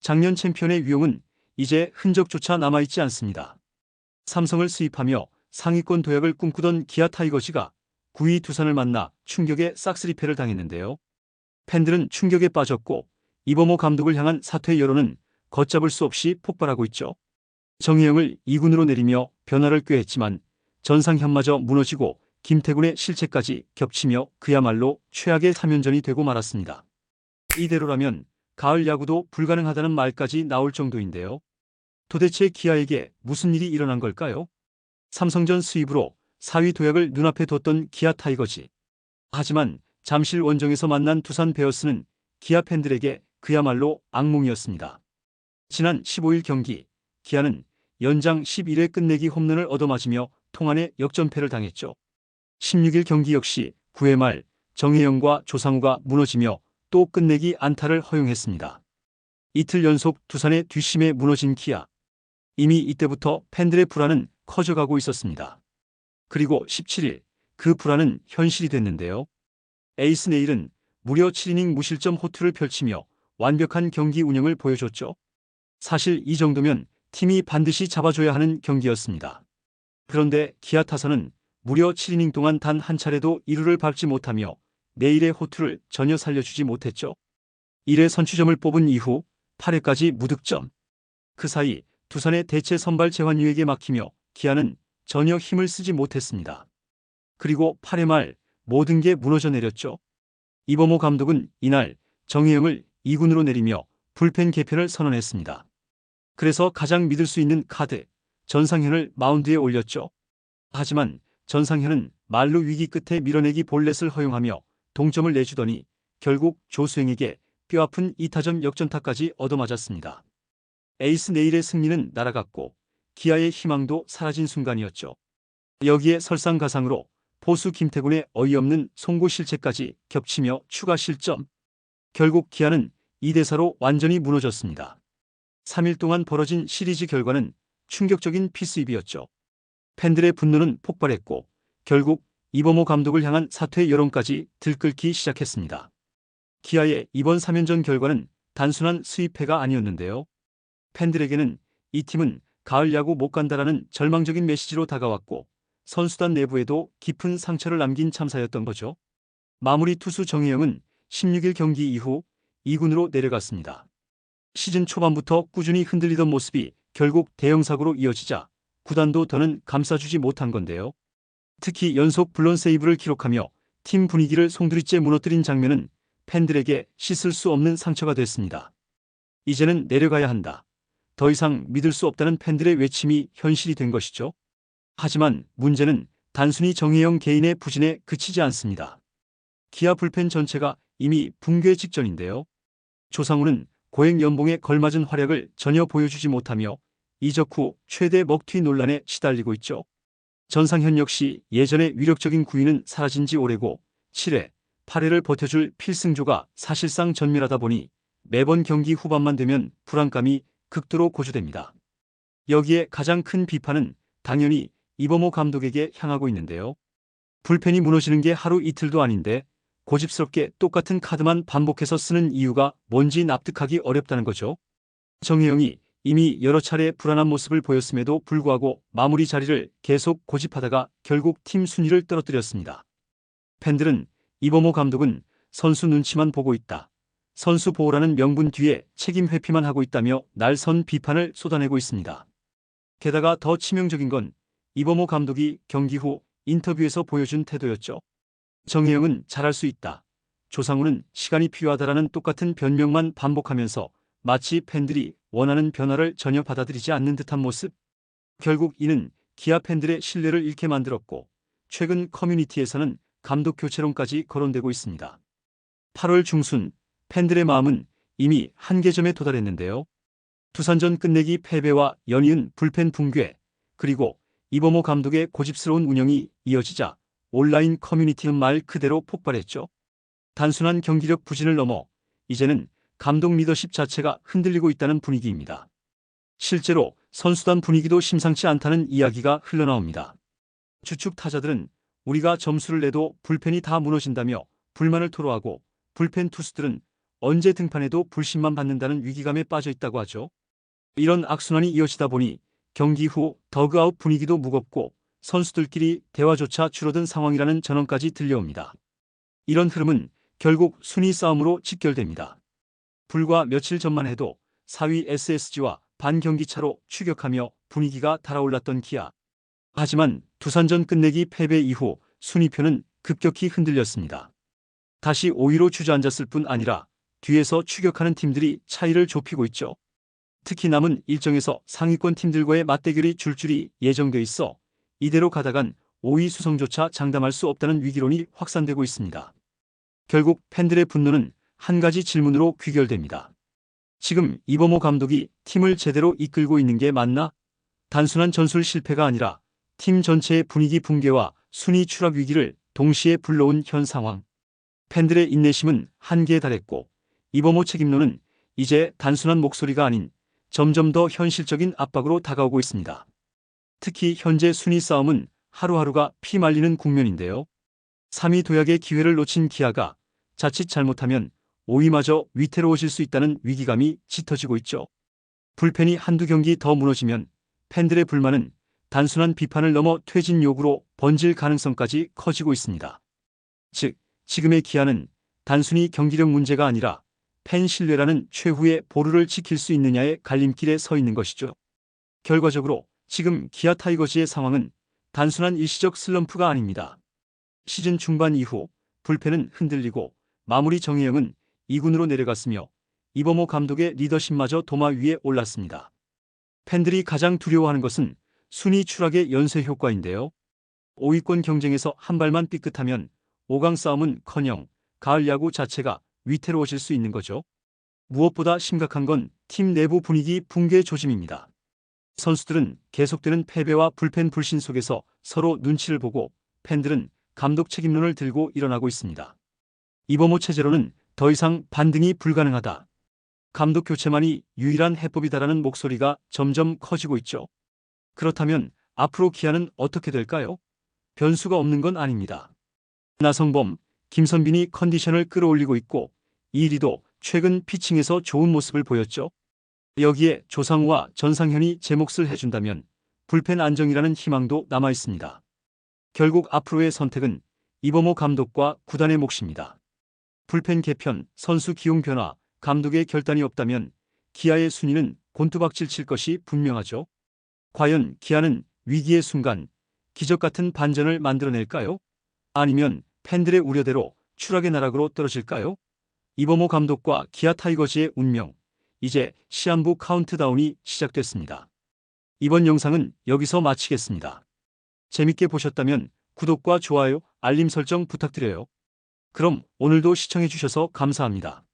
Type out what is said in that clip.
작년 챔피언의 위용은 이제 흔적조차 남아있지 않습니다. 삼성을 수입하며 상위권 도약을 꿈꾸던 기아 타이거즈가 9위 두산을 만나 충격의 싹쓸이패를 당했는데요. 팬들은 충격에 빠졌고 이범호 감독을 향한 사퇴 여론은 걷잡을 수 없이 폭발하고 있죠. 정혜영을 2군으로 내리며 변화를 꾀했지만 전상현마저 무너지고 김태군의 실책까지 겹치며 그야말로 최악의 3연전이 되고 말았습니다. 이대로라면 가을 야구도 불가능하다는 말까지 나올 정도인데요. 도대체 기아에게 무슨 일이 일어난 걸까요? 삼성전 수입으로 4위 도약을 눈앞에 뒀던 기아 타이거즈. 하지만 잠실 원정에서 만난 두산 베어스는 기아 팬들에게 그야말로 악몽이었습니다. 지난 15일 경기, 기아는 연장 11회 끝내기 홈런을 얻어맞으며 통안의 역전패를 당했죠. 16일 경기 역시 9회 말 정혜영과 조상우가 무너지며 또 끝내기 안타를 허용했습니다. 이틀 연속 두산의 뒷심에 무너진 기아. 이미 이때부터 팬들의 불안은 커져가고 있었습니다. 그리고 17일 그 불안은 현실이 됐는데요. 에이스 네일은 무려 7이닝 무실점 호투를 펼치며 완벽한 경기 운영을 보여줬죠. 사실 이 정도면 팀이 반드시 잡아줘야 하는 경기였습니다. 그런데 기아 타선은 무려 7이닝 동안 단 한 차례도 1루를 밟지 못하며 네일의 호투를 전혀 살려주지 못했죠. 1회 선취점을 뽑은 이후 8회까지 무득점. 그 사이 두산의 대체 선발 재환유에게 막히며 기아는 전혀 힘을 쓰지 못했습니다. 그리고 8회 말 모든 게 무너져 내렸죠. 이범호 감독은 이날 정혜영을 2군으로 내리며 불펜 개편을 선언했습니다. 그래서 가장 믿을 수 있는 카드, 전상현을 마운드에 올렸죠. 하지만 전상현은 말루 위기 끝에 밀어내기 볼넷을 허용하며 동점을 내주더니 결국 조수행에게 뼈아픈 2타점 역전타까지 얻어맞았습니다. 에이스 네일의 승리는 날아갔고 기아의 희망도 사라진 순간이었죠. 여기에 설상가상으로 포수 김태군의 어이없는 송구 실책까지 겹치며 추가 실점. 결국 기아는 2대4로 완전히 무너졌습니다. 3일 동안 벌어진 시리즈 결과는 충격적인 피스입이었죠. 팬들의 분노는 폭발했고 결국 이범호 감독을 향한 사퇴 여론까지 들끓기 시작했습니다. 기아의 이번 3연전 결과는 단순한 수입패가 아니었는데요. 팬들에게는 이 팀은 가을 야구 못 간다라는 절망적인 메시지로 다가왔고 선수단 내부에도 깊은 상처를 남긴 참사였던 거죠. 마무리 투수 정혜영은 16일 경기 이후 2군으로 내려갔습니다. 시즌 초반부터 꾸준히 흔들리던 모습이 결국 대형 사고로 이어지자 구단도 더는 감싸주지 못한 건데요. 특히 연속 블론 세이브를 기록하며 팀 분위기를 송두리째 무너뜨린 장면은 팬들에게 씻을 수 없는 상처가 됐습니다. 이제는 내려가야 한다. 더 이상 믿을 수 없다는 팬들의 외침이 현실이 된 것이죠. 하지만 문제는 단순히 정혜영 개인의 부진에 그치지 않습니다. 기아 불펜 전체가 이미 붕괴 직전인데요. 조상우는 고액 연봉에 걸맞은 활약을 전혀 보여주지 못하며 이적 후 최대 먹튀 논란에 시달리고 있죠. 전상현 역시 예전의 위력적인 구위는 사라진 지 오래고 7회, 8회를 버텨줄 필승조가 사실상 전멸하다 보니 매번 경기 후반만 되면 불안감이 극도로 고조됩니다. 여기에 가장 큰 비판은 당연히 이범호 감독에게 향하고 있는데요. 불펜이 무너지는 게 하루 이틀도 아닌데 고집스럽게 똑같은 카드만 반복해서 쓰는 이유가 뭔지 납득하기 어렵다는 거죠. 정혜영이 이미 여러 차례 불안한 모습을 보였음에도 불구하고 마무리 자리를 계속 고집하다가 결국 팀 순위를 떨어뜨렸습니다. 팬들은 이범호 감독은 선수 눈치만 보고 있다. 선수 보호라는 명분 뒤에 책임 회피만 하고 있다며 날선 비판을 쏟아내고 있습니다. 게다가 더 치명적인 건 이범호 감독이 경기 후 인터뷰에서 보여준 태도였죠. 정혜영은 잘할 수 있다. 조상우는 시간이 필요하다라는 똑같은 변명만 반복하면서 마치 팬들이 원하는 변화를 전혀 받아들이지 않는 듯한 모습. 결국 이는 기아 팬들의 신뢰를 잃게 만들었고 최근 커뮤니티에서는 감독 교체론까지 거론되고 있습니다. 8월 중순 팬들의 마음은 이미 한계점에 도달했는데요. 두산전 끝내기 패배와 연이은 불펜 붕괴 그리고 이범호 감독의 고집스러운 운영이 이어지자 온라인 커뮤니티는 말 그대로 폭발했죠. 단순한 경기력 부진을 넘어 이제는 감독 리더십 자체가 흔들리고 있다는 분위기입니다. 실제로 선수단 분위기도 심상치 않다는 이야기가 흘러나옵니다. 주축 타자들은 우리가 점수를 내도 불펜이 다 무너진다며 불만을 토로하고 불펜 투수들은 언제 등판해도 불신만 받는다는 위기감에 빠져 있다고 하죠. 이런 악순환이 이어지다 보니 경기 후 더그아웃 분위기도 무겁고 선수들끼리 대화조차 줄어든 상황이라는 전언까지 들려옵니다. 이런 흐름은 결국 순위 싸움으로 직결됩니다. 불과 며칠 전만 해도 4위 SSG와 반경기차로 추격하며 분위기가 달아올랐던 기아. 하지만 두산전 끝내기 패배 이후 순위표는 급격히 흔들렸습니다. 다시 5위로 주저앉았을 뿐 아니라 뒤에서 추격하는 팀들이 차이를 좁히고 있죠. 특히 남은 일정에서 상위권 팀들과의 맞대결이 줄줄이 예정돼 있어 이대로 가다간 5위 수성조차 장담할 수 없다는 위기론이 확산되고 있습니다. 결국 팬들의 분노는 한 가지 질문으로 귀결됩니다. 지금 이범호 감독이 팀을 제대로 이끌고 있는 게 맞나? 단순한 전술 실패가 아니라 팀 전체의 분위기 붕괴와 순위 추락 위기를 동시에 불러온 현 상황. 팬들의 인내심은 한계에 달했고 이범호 책임론은 이제 단순한 목소리가 아닌 점점 더 현실적인 압박으로 다가오고 있습니다. 특히 현재 순위 싸움은 하루하루가 피 말리는 국면인데요. 3위 도약의 기회를 놓친 기아가 자칫 잘못하면 5위마저 위태로워질 수 있다는 위기감이 짙어지고 있죠. 불펜이 한두 경기 더 무너지면 팬들의 불만은 단순한 비판을 넘어 퇴진 요구로 번질 가능성까지 커지고 있습니다. 즉, 지금의 기아는 단순히 경기력 문제가 아니라 팬 신뢰라는 최후의 보루를 지킬 수 있느냐의 갈림길에 서 있는 것이죠. 결과적으로 지금 기아 타이거즈의 상황은 단순한 일시적 슬럼프가 아닙니다. 시즌 중반 이후 불펜은 흔들리고 마무리 정혜영은 2군으로 내려갔으며 이범호 감독의 리더십마저 도마 위에 올랐습니다. 팬들이 가장 두려워하는 것은 순위 추락의 연쇄 효과인데요. 5위권 경쟁에서 한 발만 삐끗하면 5강 싸움은커녕 가을 야구 자체가 위태로워질 수 있는 거죠. 무엇보다 심각한 건 팀 내부 분위기 붕괴 조짐입니다. 선수들은 계속되는 패배와 불펜 불신 속에서 서로 눈치를 보고 팬들은 감독 책임론을 들고 일어나고 있습니다. 이범호 체제로는 더 이상 반등이 불가능하다. 감독 교체만이 유일한 해법이다라는 목소리가 점점 커지고 있죠. 그렇다면 앞으로 기아는 어떻게 될까요? 변수가 없는 건 아닙니다. 나성범, 김선빈이 컨디션을 끌어올리고 있고 이리도 최근 피칭에서 좋은 모습을 보였죠. 여기에 조상우와 전상현이 제 몫을 해준다면 불펜 안정이라는 희망도 남아 있습니다. 결국 앞으로의 선택은 이범호 감독과 구단의 몫입니다. 불펜 개편, 선수 기용 변화, 감독의 결단이 없다면 기아의 순위는 곤두박질 칠 것이 분명하죠. 과연 기아는 위기의 순간 기적 같은 반전을 만들어낼까요? 아니면 팬들의 우려대로 추락의 나락으로 떨어질까요? 이범호 감독과 기아 타이거즈의 운명, 이제 시한부 카운트다운이 시작됐습니다. 이번 영상은 여기서 마치겠습니다. 재밌게 보셨다면 구독과 좋아요, 알림 설정 부탁드려요. 그럼 오늘도 시청해주셔서 감사합니다.